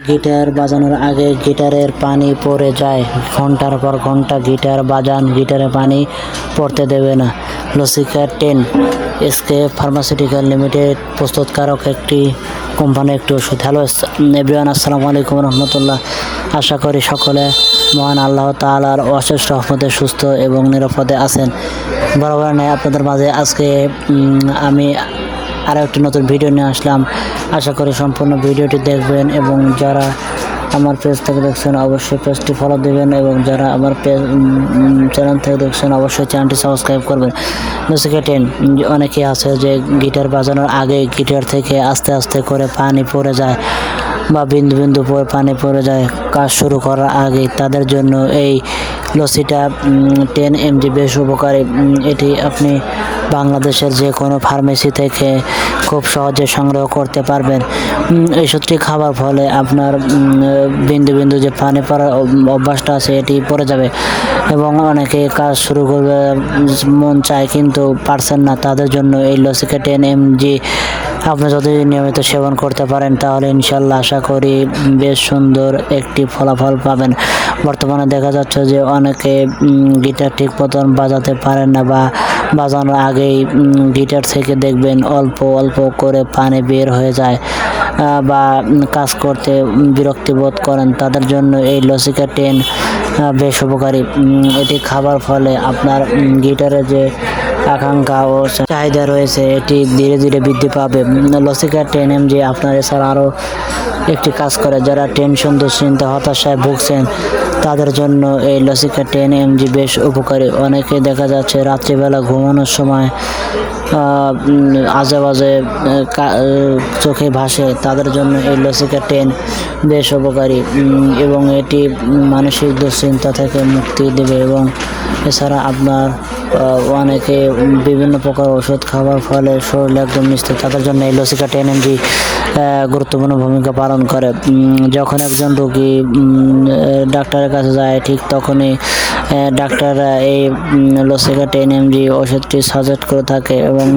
Guitar বাজানোর আগে গিটারের পানি পড়ে যায়, ঘন্টার পর ঘন্টা গিটার বাজান, গিটারে পানি পড়তে দেবে না। লসিকা 10 এসকে ফার্মাসিউটিক্যাল লিমিটেড প্রস্তুতকারক একটি কোম্পানি, একটি ওষুধ। হ্যালো এভরিওয়ান, আসসালামু আলাইকুম রহমতুল্লাহ। আশা করি সকলে মহান আল্লাহ তাআলার অশেষ রহমতে সুস্থ এবং নিরাপদে আছেন। বরাবর নেই আপনাদের মাঝে আজকে আমি আরও একটি নতুন ভিডিও নিয়ে আসলাম। আশা করি সম্পূর্ণ ভিডিওটি দেখবেন এবং যারা আমার পেজ থেকে দেখছেন অবশ্যই পেজটি ফলো দেবেন এবং যারা আমার চ্যানেল থেকে দেখছেন অবশ্যই চ্যানেলটি সাবস্ক্রাইব করবেন। লসিকা 10 অনেকেই আছে যে গিটার বাজানোর আগে গিটার থেকে আস্তে আস্তে করে পানি পড়ে যায় বা বিন্দু বিন্দু পরে পানি পড়ে যায় কাজ শুরু করার আগে, তাদের জন্য এই লসিটা 10 mg বেশ উপকারী। এটি আপনি বাংলাদেশের যে কোনো ফার্মেসি থেকে খুব সহজে সংগ্রহ করতে পারবেন। এই ওষুধটি খাবার ফলে আপনার বিন্দু বিন্দু যে পানি পড়ার অভ্যাসটা আছে এটি পড়ে যাবে এবং অনেকে কাজ শুরু করবে মন চায় কিন্তু পারছেন না, তাদের জন্য এই লসিকা 10 mg আপনি যদি নিয়মিত সেবন করতে পারেন তাহলে ইনশাল্লাহ আশা করি বেশ সুন্দর একটি ফলাফল পাবেন। বর্তমানে দেখা যাচ্ছে যে অনেকে গিটার ঠিক মতন বাজাতে পারেন না বা বাজানোর আগেই গিটার থেকে দেখবেন অল্প অল্প করে পানি বের হয়ে যায় বা কাজ করতে বিরক্তি বোধ করেন, তাদের জন্য এই লসিকা 10 বেশ উপকারী। এটি খাবার ফলে আপনার গিটারে যে আকাঙ্ক্ষা ও চাহিদা রয়েছে এটি ধীরে ধীরে বৃদ্ধি পাবে। লসিকা 10 mg আপনার এছাড়া আরও একটি কাজ করে, যারা টেনশন, দুশ্চিন্তা, হতাশায় ভুগছেন তাদের জন্য এই লসিকা 10 mg বেশ উপকারী। অনেকে দেখা যাচ্ছে রাত্রিবেলা ঘুমানোর সময় আজে বাজে চোখে ভাসে, তাদের জন্য এই লসিকা 10 বেশ উপকারী এবং এটি মানসিক দুশ্চিন্তা থেকে মুক্তি দেবে। এবং এছাড়া আপনার অনেকে বিভিন্ন প্রকার ওষুধ খাওয়ার ফলে শরীর একদম নিস্তেজ, তাদের জন্য এই লসিকা 10 mg গুরুত্বপূর্ণ ভূমিকা পালন করে। যখন একজন রোগী ডাক্তারের কাছে যায় ঠিক তখনই ডাক্তাররা এই লসিকা 10 mg ওষুধটি সাজেস্ট করে থাকে এবং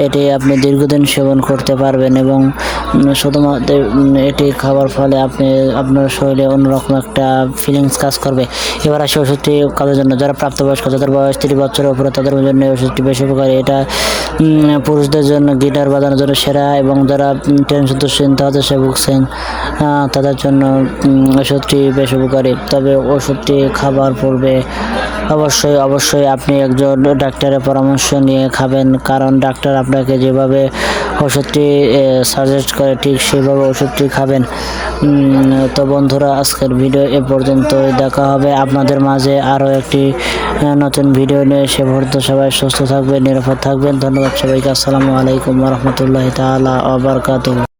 এটি আপনি দীর্ঘদিন সেবন করতে পারবেন এবং শুধুমাত্র এটি খাওয়ার ফলে আপনি আপনার শরীরে অন্যরকম একটা ফিলিংস কাজ করবে। এবার আসে ওষুধটি কাদের জন্য, যারা প্রাপ্তবয়স্ক, যাদের বয়স 30 বছরের উপরে, তাদের জন্য ওষুধটি বেশি উপকারী। এটা পুরুষদের জন্য গিটার বাজানোর জন্য সেরা এবং যারা টেনশন, দুশ্চিন্তা, হতাশায় ভুগছেন তাদের জন্য ওষুধটি বেশ উপকারী। তবে ওষুধটি খাবার পূর্বে অবশ্যই আপনি একজন ডাক্তারের পরামর্শ নিয়ে খাবেন, কারণ ডাক্তার আপনাকে যেভাবে ওষুধটি সাজেস্ট করে ঠিক সেইভাবে ওষুধটি খাবেন। তো বন্ধুরা, আজকের ভিডিও এ পর্যন্তই। দেখা হবে আপনাদের মাঝে আরও একটি নতুন ভিডিও নিয়ে। সে পর্যন্ত সবাই সুস্থ থাকবেন, নিরাপদ থাকবেন। ধন্যবাদ সবাইকে। আসসালামু আলাইকুম ওয়া রাহমাতুল্লাহি তাআলা ওয়া বারাকাতুহু।